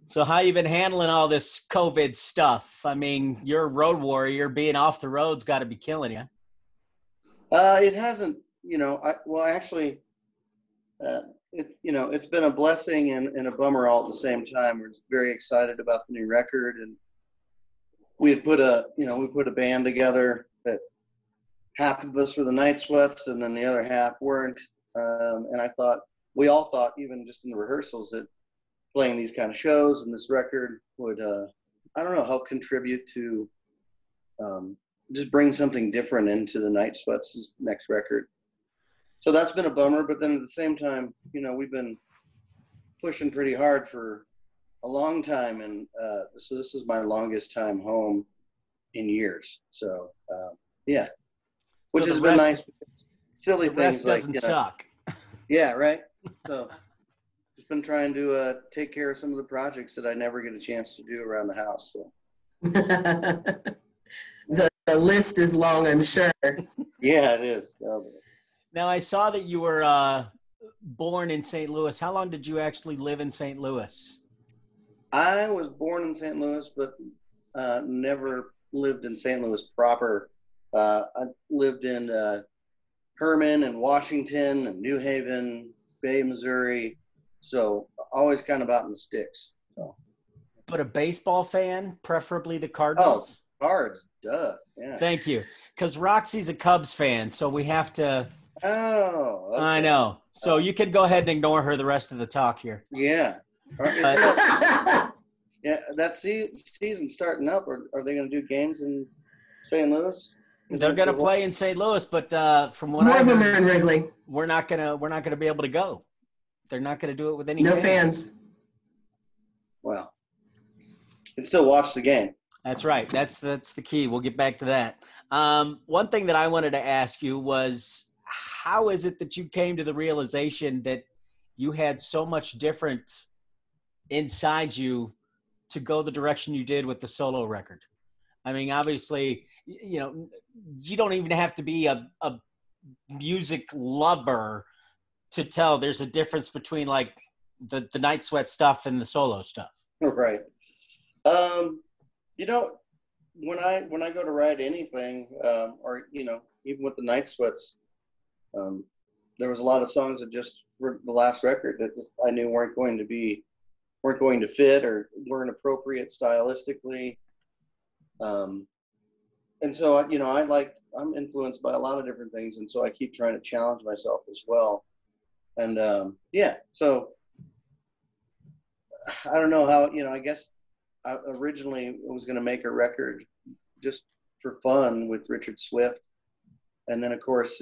So how you been handling all this COVID stuff? I mean, you're a road warrior. Being off the road's got to be killing you. It hasn't, actually, uh, it's been a blessing and a bummer all at the same time. We're just very excited about the new record, and we put a band together that half of us were the Night Sweats, and then the other half weren't. And we all thought, even just in the rehearsals, that playing these kind of shows and this record would, I don't know, help contribute to just bring something different into the Night Sweats' next record. So that's been a bummer, but then at the same time, we've been pushing pretty hard for a long time, and so this is my longest time home in years. So yeah, which So has been nice. Silly the things rest doesn't suck. Yeah, right. So just been trying to take care of some of the projects that I never get a chance to do around the house. So the list is long, I'm sure. yeah, it is. Now, I saw that you were born in St. Louis. How long did you actually live in St. Louis? I was born in St. Louis, but never lived in St. Louis proper. I lived in Herman and Washington and New Haven, Bay, Missouri. So always kind of out in the sticks. So. But a baseball fan, preferably the Cardinals? Oh, Cards, duh. Yeah. Thank you. Because Roxy's a Cubs fan, so we have to. Oh, okay. I know. So you can go ahead and ignore her the rest of the talk here. Yeah. Yeah, that season starting up. Are they going to do games in St. Louis? They're going to play in St. Louis, but from what More I of them are heard, in Wrigley. we're not gonna be able to go. They're not going to do it with any No fans. Well, you can still watch the game. That's right. That's the key. We'll get back to that. One thing that I wanted to ask you was, how is it that you came to the realization that you had so much different inside you to go the direction you did with the solo record? I mean, obviously, you don't even have to be a music lover to tell there's a difference between like the Night Sweat stuff and the solo stuff. Right. When I go to write anything, or even with the Night Sweats, there was a lot of songs that just for the last record that I knew weren't going to fit or weren't appropriate stylistically. And so I'm influenced by a lot of different things, and so I keep trying to challenge myself as well. And so I don't know how, I guess I originally was going to make a record just for fun with Richard Swift. And then of course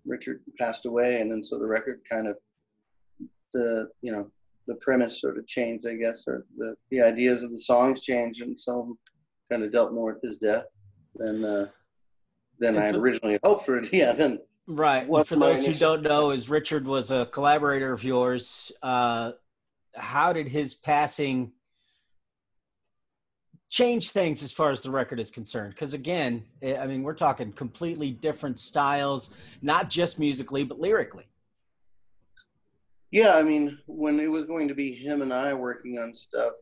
Richard passed away. And then, so the record kind of, the premise sort of changed, I guess, or the ideas of the songs changed. And some kind of dealt more with his death than I had originally hoped for it. Yeah. Then. Right. For those who don't know, is Richard was a collaborator of yours. How did his passing change things as far as the record is concerned? Because again, I mean, we're talking completely different styles, not just musically, but lyrically. Yeah, I mean, when it was going to be him and I working on stuff,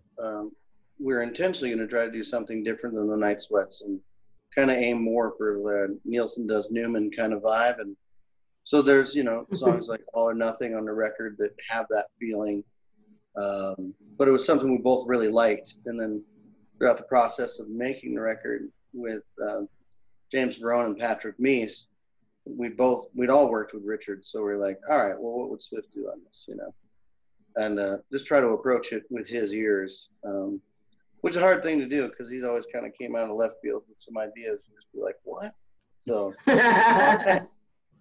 we were intentionally going to try to do something different than the Night Sweats and kind of aim more for the Nielsen Does Newman kind of vibe. And so there's, songs like All or Nothing on the record that have that feeling. But it was something we both really liked. And then throughout the process of making the record with James Barone and Patrick Meese, we'd all worked with Richard. So we're like, all right, well, what would Swift do on this, And just try to approach it with his ears, which is a hard thing to do because he's always kind of came out of left field with some ideas and just be like, what? So okay,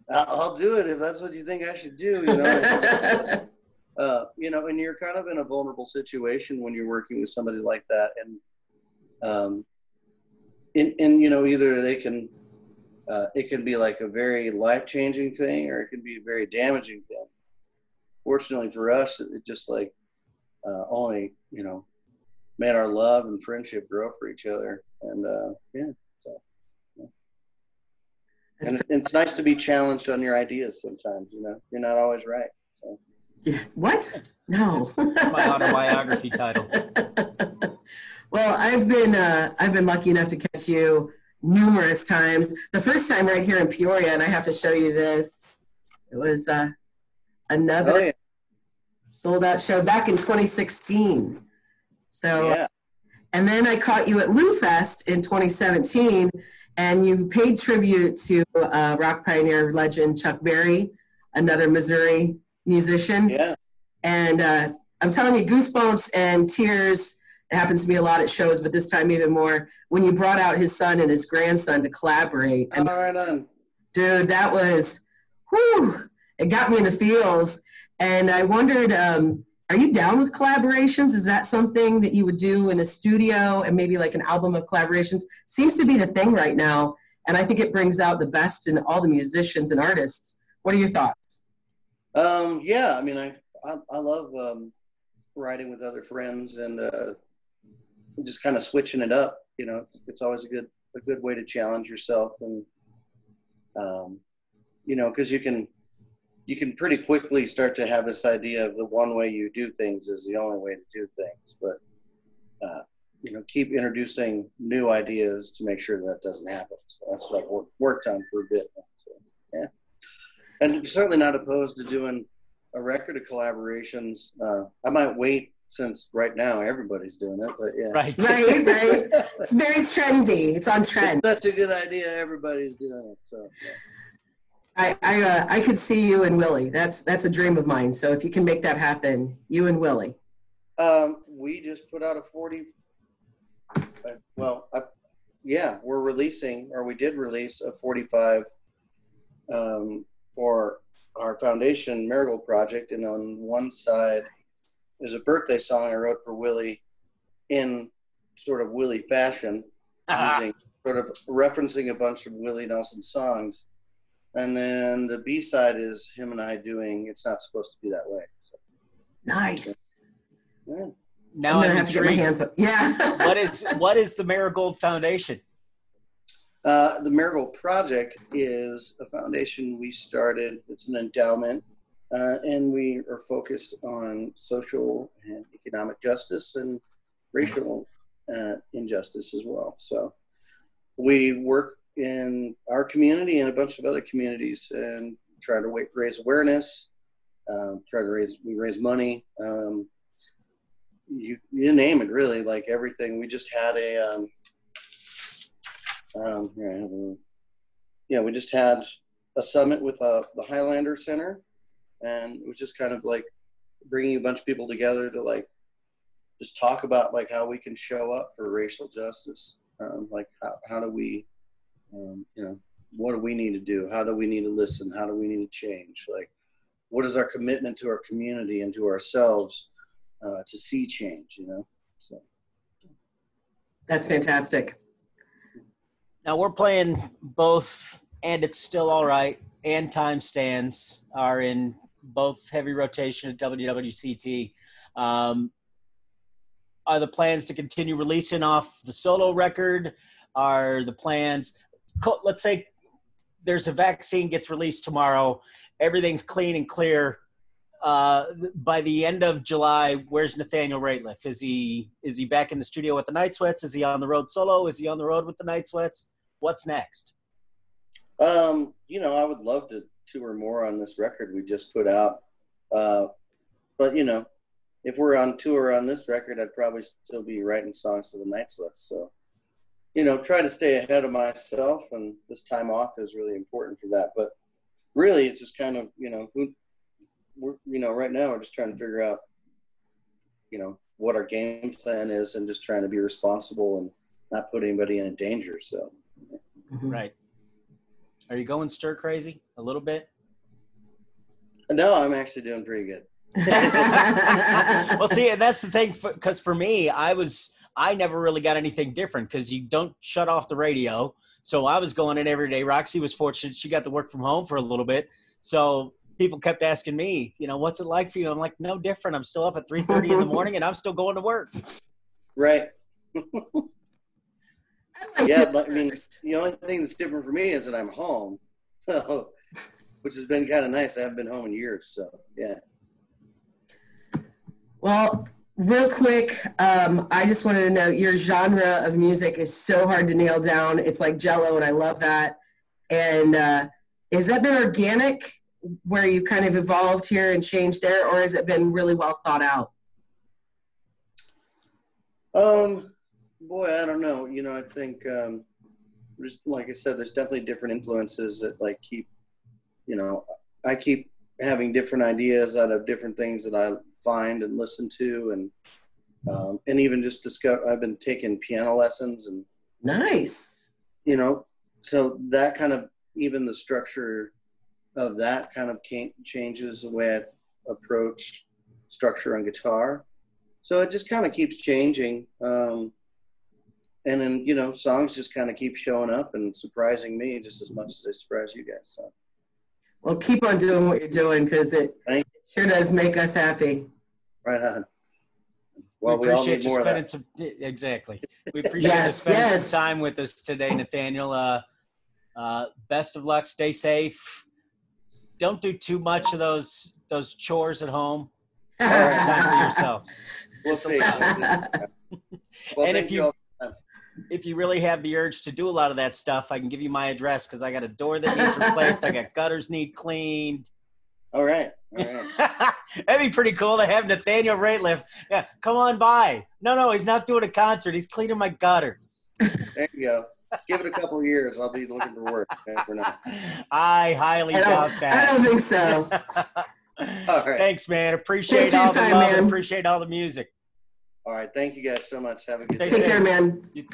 I'll do it if that's what you think I should do, and you're kind of in a vulnerable situation when you're working with somebody like that. And either they can, it can be like a very life-changing thing, or it can be a very damaging thing. Fortunately for us, it just like only, made our love and friendship grow for each other. And and it's nice to be challenged on your ideas sometimes, you're not always right. So Yeah. What? No. It's my autobiography title. Well, I've been lucky enough to catch you numerous times. The first time right here in Peoria, and I have to show you this. It was another yeah. sold out show back in 2016. So, Yeah. and then I caught you at Lou Fest in 2017, and you paid tribute to rock pioneer legend Chuck Berry, another Missouri musician. Yeah. And I'm telling you, goosebumps and tears. It happens to me a lot at shows, but this time even more when you brought out his son and his grandson to collaborate. All right on. Dude, that was, whew, it got me in the feels. And I wondered, are you down with collaborations? Is that something that you would do in a studio and maybe like an album of collaborations? Seems to be the thing right now. And I think it brings out the best in all the musicians and artists. What are your thoughts? Yeah, I mean, I love writing with other friends and just kind of switching it up. You know, it's always a good way to challenge yourself, and you know, because you can pretty quickly start to have this idea of the one way you do things is the only way to do things, but you know, keep introducing new ideas to make sure that doesn't happen. So that's what I've worked on for a bit now. So, yeah, and certainly not opposed to doing a record of collaborations. I might wait, since right now everybody's doing it, but yeah. Right. Right. It's very trendy. It's on trend. It's such a good idea. Everybody's doing it. So yeah. I could see you and Willie. That's a dream of mine. So if you can make that happen, you and Willie. We just put out a 40. Yeah, we did release a 45 for our foundation Marigold project, and on one side there's a birthday song I wrote for Willie in sort of Willie fashion, using sort of referencing a bunch of Willie Nelson songs, and then the B side is him and I doing "It's Not Supposed to Be That Way." So, Nice. yeah. Now I'm gonna I'm have to get my intrigued. hands up. Yeah. What is the Marigold Foundation? The Marigold Project is a foundation we started. It's an endowment, and we are focused on social and economic justice and racial injustice as well. So we work in our community and a bunch of other communities and try to raise awareness, we raise money. You name it, really, like everything. We just had we just had a summit with the Highlander Center, and it was just kind of like bringing a bunch of people together to like just talk about like how we can show up for racial justice. Like how do we, you know, what do we need to do? How do we need to listen? How do we need to change? Like, what is our commitment to our community and to ourselves to see change, you know? So That's fantastic. Now we're playing both, and It's Still All Right, and Time Stands are in both heavy rotation at WWCT. Are the plans to continue releasing off the solo record? Are the plans, let's say there's a vaccine gets released tomorrow, everything's clean and clear. By the end of July, where's Nathaniel Rateliff? Is he back in the studio with the Night Sweats? Is he on the road solo? Is he on the road with the Night Sweats? What's next? You know, I would love to tour more on this record we just put out. But you know, if we're on tour on this record, I'd probably still be writing songs for the Night Sweats. So, you know, try to stay ahead of myself, and this time off is really important for that. But really, it's just kind of, you know, right now we're just trying to figure out, you know, what our game plan is, and just trying to be responsible and not put anybody in danger. So, Right. Are you going stir crazy a little bit? no, I'm actually doing pretty good. Well, see, and that's the thing, because for me, I never really got anything different, because you don't shut off the radio. So I was going in every day. Roxy was fortunate. She got to work from home for a little bit. So people kept asking me, you know, what's it like for you? I'm like, no different. I'm still up at 3:30 in the morning, and I'm still going to work. Right. Yeah, but I mean, the only thing that's different for me is that I'm home, so, which has been kind of nice. I haven't been home in years, so yeah. Well, real quick, I just wanted to know your genre of music is so hard to nail down. It's like Jello, and I love that. And has that been organic, where you've kind of evolved here and changed there, or has it been really well thought out? Boy, I don't know. You know, I think just like I said, there's definitely different influences that like keep, you know, I keep having different ideas out of different things that I find and listen to, and even just discover. I've been taking piano lessons, and Nice. you know, so that kind of, even the structure of that kind of changes the way I approach structure on guitar. So it just kind of keeps changing. And then, you know, songs just kind of keep showing up and surprising me just as much as they surprise you guys. So, Well, keep on doing what you're doing, because it thank sure does make us happy. Right on. We Well, we all appreciate need you more of spending that. some exactly. We appreciate you Yes, spending some yes. time with us today, Nathaniel. Best of luck. Stay safe. Don't do too much of those chores at home. Have some time for yourself. We'll see. We'll see. Well, And thank you all. if you really have the urge to do a lot of that stuff, I can give you my address, because I got a door that needs replaced. I got gutters need cleaned. All right. All right. That'd be pretty cool to have Nathaniel Rateliff. Yeah, come on by. No, he's not doing a concert. He's cleaning my gutters. There you go. Give it a couple of years. I'll be looking for work. Never know. I highly doubt I that. don't think so. All right. Thanks, man. Appreciate Thanks for your all the time, love man. and appreciate all the music. All right. Thank you guys so much. Have a good Stay day. Take care, safe. man. You